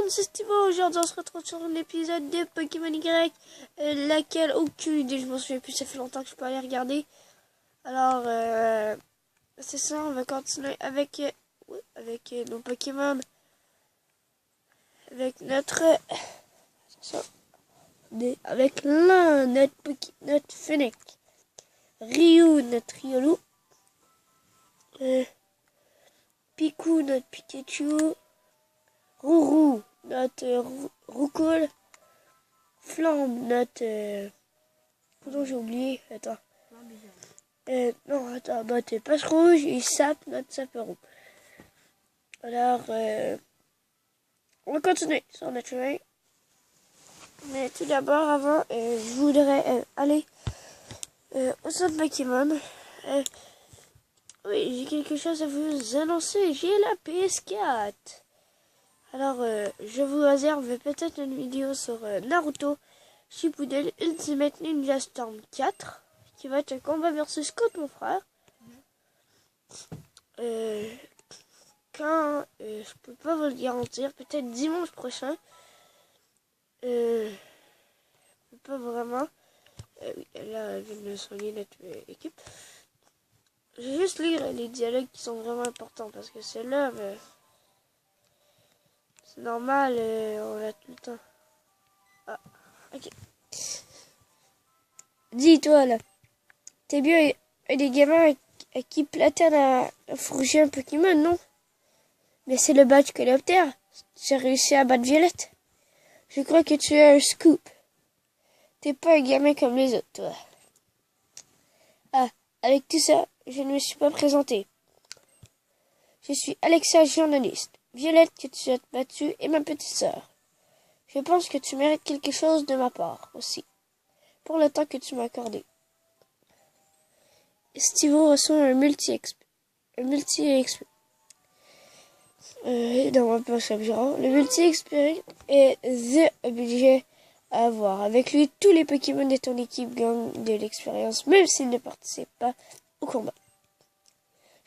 monde, c'est Stivo. Aujourd'hui, on se retrouve sur l'épisode de Pokémon Y, laquelle aucune idée, je m'en souviens plus, ça fait longtemps que je peux aller regarder. Alors, c'est ça, on va continuer avec nos Pokémon, avec notre, avec notre Fennec, Ryu, notre Riolu, Picou, notre Pikachu, Rourou, notre Roucoule, Flambe, notre... Pardon, j'ai oublié, attends. Non, attends, notre Passe Rouge et Sap, notre Saperon. Alors, on va continuer sur notre chemin. Mais tout d'abord, avant, je voudrais aller au centre Pokémon. Oui, j'ai quelque chose à vous annoncer. J'ai la PS4. Alors, je vous réserve peut-être une vidéo sur Naruto Shippuden Ultimate Ninja Storm 4, qui va être un combat versus contre mon frère. Quand, je peux pas vous le garantir, peut-être dimanche prochain. Je peux pas vraiment. Oui, là, elle vient de soigner notre équipe. Je vais juste lire les dialogues qui sont vraiment importants, parce que c'est là, c'est normal, on l'a tout le temps. Ah, ok. Dis-toi, là, t'es bien un des gamins à qui Platane a fourgé un Pokémon, non? Mais c'est le badge Coléoptère. Tu as réussi à battre Violette. Je crois que tu as un scoop. T'es pas un gamin comme les autres, toi. Ah, avec tout ça, je ne me suis pas présenté. Je suis Alexa, journaliste. Violette, que tu as battue, est ma petite sœur. Je pense que tu mérites quelque chose de ma part, aussi, pour le temps que tu m'as accordé. Stivo reçoit un multi-exp. Dans ma poche genre. Le multi-expérience est the objet à avoir. Avec lui, tous les Pokémon de ton équipe gagnent de l'expérience, même s'ils ne participent pas au combat.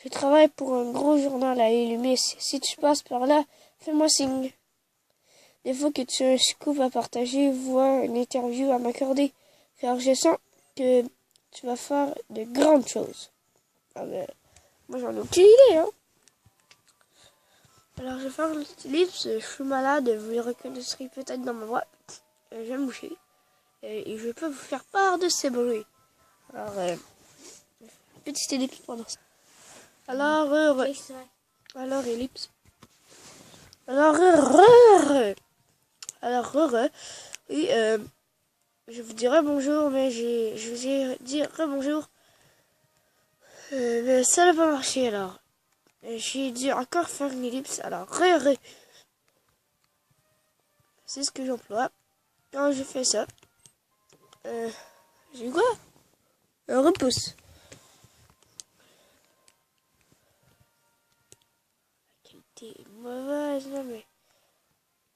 Je travaille pour un gros journal à Illumis. Si tu passes par là, fais-moi signe. Des fois que tu as un scoop à partager, vois une interview à m'accorder, car je sens que tu vas faire de grandes choses. Ah ben, moi j'en ai aucune idée, hein. Alors je vais faire une petite ellipse, je suis malade, vous le reconnaîtrez peut-être dans ma voix. Je vais me moucher. Et je peux vous faire part de ces bruits. Alors, petite ellipse pendant ça. Alors, alors, ellipse. Alors, oui, je vous dirai bonjour, mais je vous ai dit bonjour. Mais ça n'a pas marché, alors. J'ai dû encore faire une ellipse, alors, c'est ce que j'emploie. Quand je fais ça, j'ai quoi? Un repousse. La qualité est mauvaise, là, mais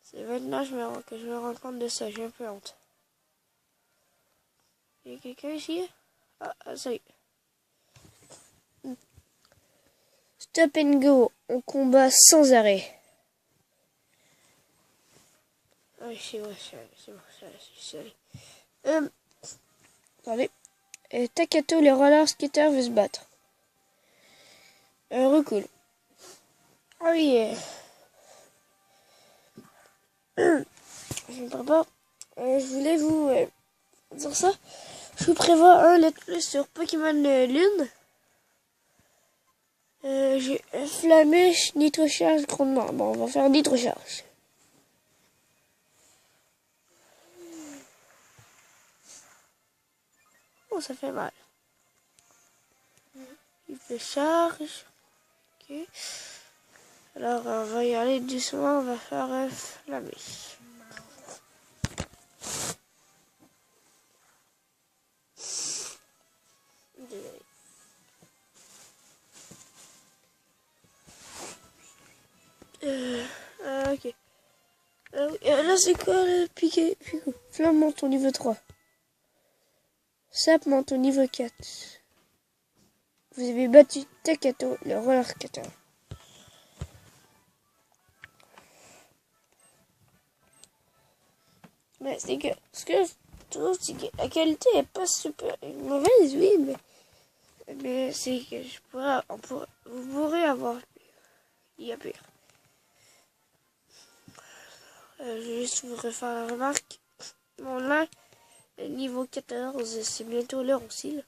c'est maintenant que je me rends compte de ça, j'ai un peu honte. Il y a quelqu'un ici? Ah, ça y est. Stop and go, on combat sans arrêt. Ah, c'est bon, c'est bon. Attendez. Takato, le roller skater, veut se battre. Recool. Ah oui, je me prépare. Je voulais vous dire ça. Je vous prévois un let's play sur Pokémon Lune. J'ai Flamèche, Nitrocharge, grandement. Bon, on va faire Nitrocharge. Oh, ça fait mal. Il fait charge. Ok. Alors, on va y aller doucement. On va faire Flamèche. Désolé. Ok. Là, c'est quoi le piqué? Flamme monte au niveau 3. Sap monte au niveau 4. Vous avez battu Takato, le roller skater. Ouais, c'est que ce que je trouve, c'est que la qualité est pas super mauvaise, oui, mais c'est que vous pourrez avoir pire. Il y a pire. Je vais juste vous refaire la remarque. Bon, là, niveau 14, c'est bientôt l'heure aussi. Là.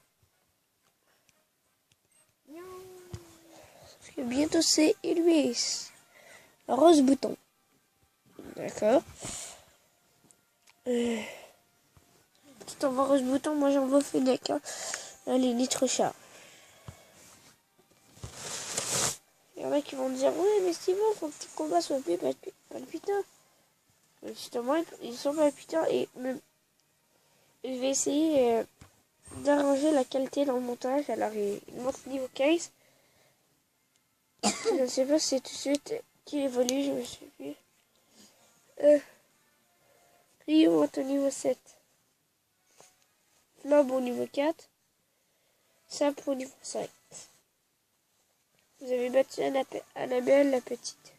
Parce que bientôt c'est Héloïse. Rose bouton. D'accord. Tu t'envoies Rose bouton, moi j'envoie Fennec. Hein. Allez, Nitrochard. Il y en a qui vont me dire, ouais, mais Steven, faut que tes combats soient plus palpitants. Mais justement, ils sont palpitants et même, je vais essayer d'arranger la qualité dans le montage. Alors, il monte niveau 15. Je ne sais pas si c'est tout de suite qui évolue, je me suis plus. Rio monte au niveau 7. Flob au niveau 4. Sap au niveau 5. Vous avez battu Annabelle la petite.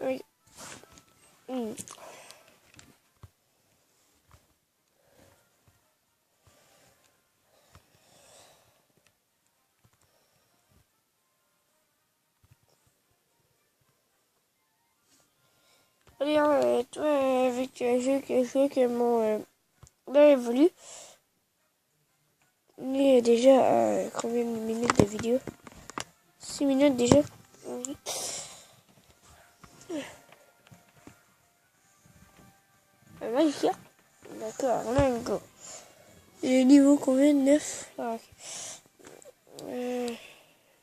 Oui. Allez, toi, avec je veux que mon là évolue. On est déjà à combien de minutes de vidéo? 6 minutes déjà. Oui. Magia. D'accord, là on go. Et niveau combien? 9. Ah, ok.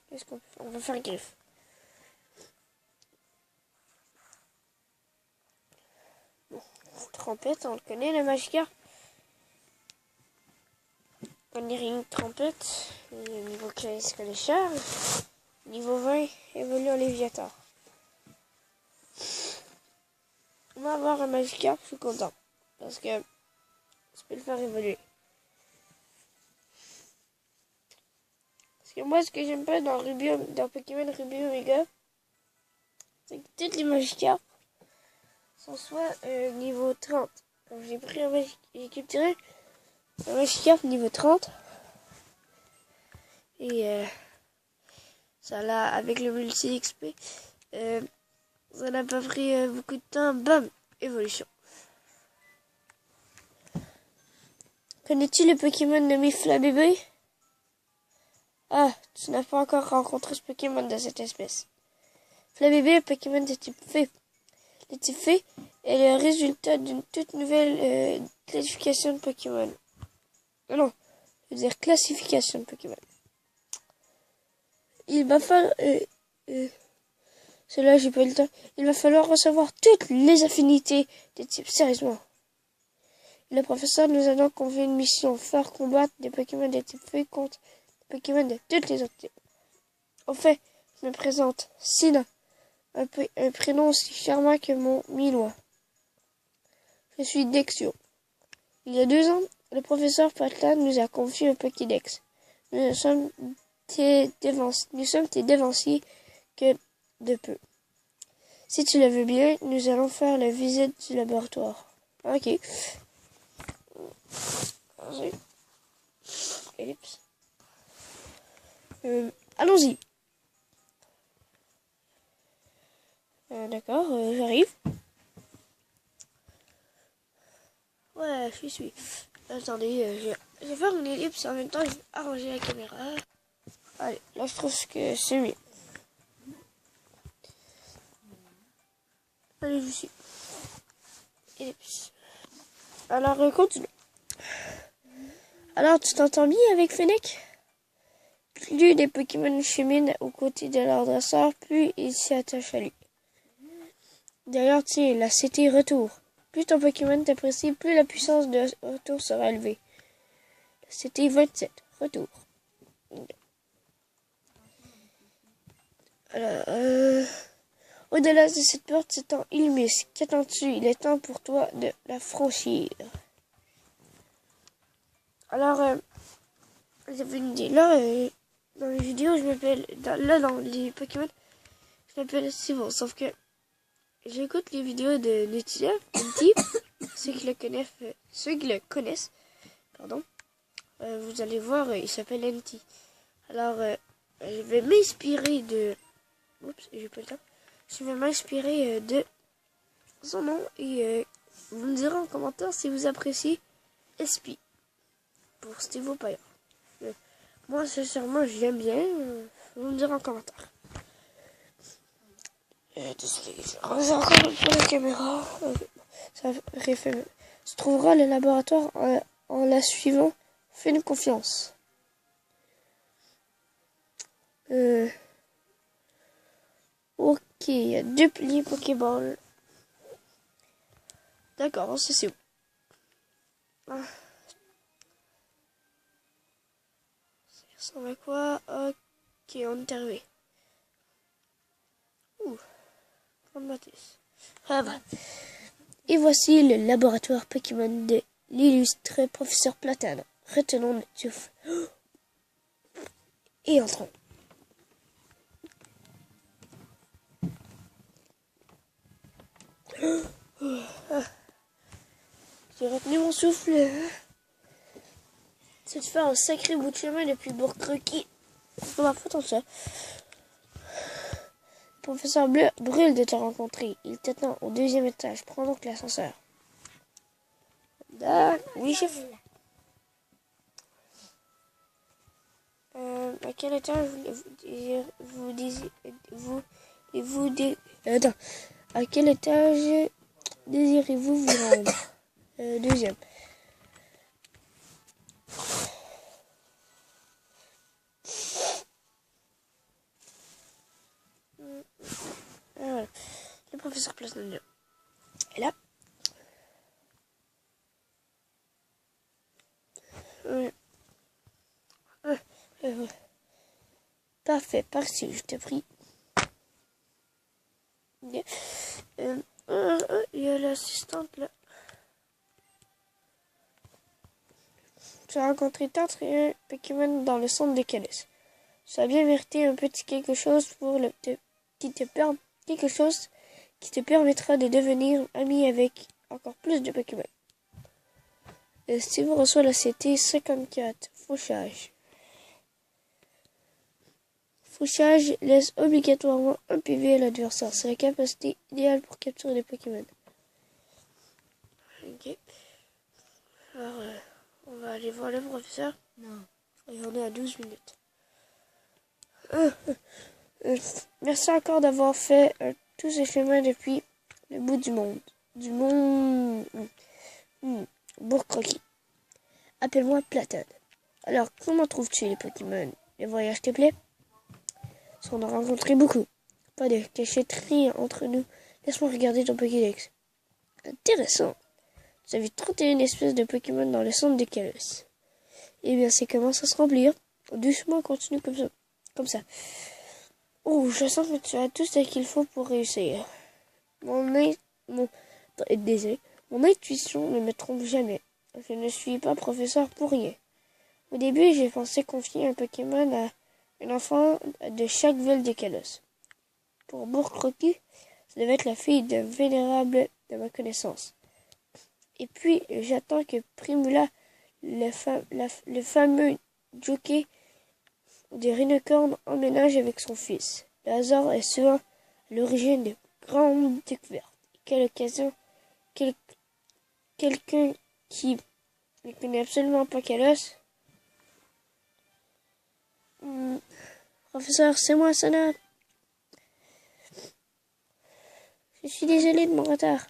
Qu'est-ce qu'on peut faire? On va faire griffe. Bon, trompette, on le connaît, la Magikarp. On dirait une trompette. Niveau 15, que les charges. Niveau 20, évolue en Léviator. On va avoir un Magikarp, je suis content. Parce que je peux le faire évoluer. Parce que moi, ce que j'aime pas dans Pokémon Ruby Omega, c'est que toutes les Magikarp sont soit niveau 30. Donc j'ai pris j'ai capturé un Magikarp niveau 30. Et ça l'a, avec le multi XP, ça n'a pas pris beaucoup de temps. Bam! Évolution. Connais-tu le Pokémon nommé Flabébé? Ah, tu n'as pas encore rencontré ce Pokémon de cette espèce. Flabébé est un Pokémon de type fée. Le type fée est le résultat d'une toute nouvelle classification de Pokémon. Non, je veux dire classification de Pokémon. Il va falloir... cela, j'ai pas eu le temps. Il va falloir recevoir toutes les affinités des types, sérieusement. Le professeur nous a donc confié une mission, faire combattre des Pokémon de type feu contre des Pokémon de toutes les autres types. Au fait, je me présente, Sina, un prénom aussi charmant que mon Minois. Je suis Dexio. Il y a 2 ans, le professeur Patlan nous a confié un Pokédex. Nous sommes tes devanciers que de peu. Si tu le veux bien, nous allons faire la visite du laboratoire. Ok. Ellipse. Allons-y. D'accord, j'arrive. Ouais, je suis. Attendez, je vais faire une ellipse et en même temps je vais arranger la caméra. Allez, là je trouve que c'est mieux. Allez, je suis. Ellipse. Alors, continue. Alors, tu t'entends bien avec Fennec? Plus des Pokémon cheminent aux côtés de leur dresseur, plus ils s'y attachent à lui. D'ailleurs, tiens, la CT retour. Plus ton Pokémon t'apprécie, plus la puissance de retour sera élevée. La CT 27, retour. Alors, au-delà de cette porte s'étend Ilmus. Qu'attends-tu? Il est temps pour toi de la franchir. Alors, j'avais une idée. Là, dans les vidéos, je m'appelle... Là, dans les Pokémon, je m'appelle Steven. Sauf que j'écoute les vidéos de l'étudiant, Nenti. Ceux qui le connaissent, pardon. Vous allez voir, il s'appelle Nenti. Alors, je vais m'inspirer de... Oups, j'ai pas le temps. Je vais m'inspirer de son nom et vous me direz en commentaire si vous appréciez SP pour Steve Paillard. Moi, sincèrement, j'aime bien. Vous me direz en commentaire. Désolé, je regarde encore un peu la caméra. Ça se trouvera le laboratoire en la suivant. Fais-nous confiance. Ok, il y a 2 piliers Pokéball. D'accord, ça c'est où? Ça ressemble à quoi? Ok, on est arrivé. Ah, bah. Et voici le laboratoire Pokémon de l'illustre professeur Platane. Retenons le souffle. Et entrons. J'ai retenu mon souffle. C'est de faire un sacré bout de chemin depuis Bourg-Croquis. C'est ma faute en ça. Le professeur Bleu brûle de te rencontrer. Il t'attend au 2e étage. Prends donc l'ascenseur. Oui, chef. À quel étage à quel étage désirez-vous vous rendre? 2e. Voilà. Le professeur Platane est là. Parfait, parti, je te prie. Il y a l'assistante là. Tu as rencontré 31 Pokémon dans le centre des Kalos. Tu as bien mérité un petit quelque chose qui te permettra de devenir ami avec encore plus de Pokémon. Steve reçoit la CT 54, Fauchage. Fauchage laisse obligatoirement un PV à l'adversaire. C'est la capacité idéale pour capturer des Pokémon. Ok. Alors, on va aller voir le professeur. Non. Et on est à 12 minutes. Merci encore d'avoir fait tous ces chemins depuis le bout du monde. Bourg-Croquis. Appelle-moi Platane. Alors, comment trouves-tu les Pokémon? Les voyages te plaît? On a rencontré beaucoup. Pas de cachetterie entre nous. Laisse-moi regarder ton Pokédex. Intéressant. Vous avez 31 espèces de Pokémon dans le centre de Kalos. Eh bien, c'est commence à se remplir. Doucement, continue comme ça. Oh, je sens que tu as tout ce qu'il faut pour réussir. Mon intuition ne me trompe jamais. Je ne suis pas professeur pour rien. Au début, j'ai pensé confier un Pokémon à un enfant de chaque ville de Kalos. Pour Bourg-Croquis, ça devait être la fille d'un vénérable de ma connaissance. Et puis, j'attends que Primula, le fameux jockey de Rhinocorne, emménage avec son fils. Le hasard est souvent à l'origine de grandes découvertes. Quelle occasion, quelqu'un qui ne connaît absolument pas Kalos. Professeur, c'est moi, Sana. Je suis désolé de mon retard.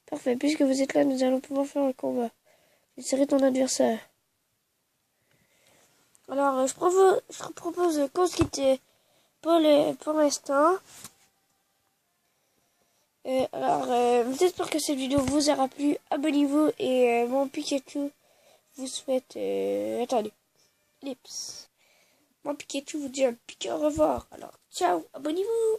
Parfait, puisque vous êtes là, nous allons pouvoir faire un combat. Je serai ton adversaire. Alors, je propose qu'on se quitte pour l'instant. J'espère que cette vidéo vous aura plu. Abonnez-vous et mon Pikachu vous souhaite... attendez. Lips. Mon Pikachu vous dit un piqué au revoir. Alors, ciao, abonnez-vous.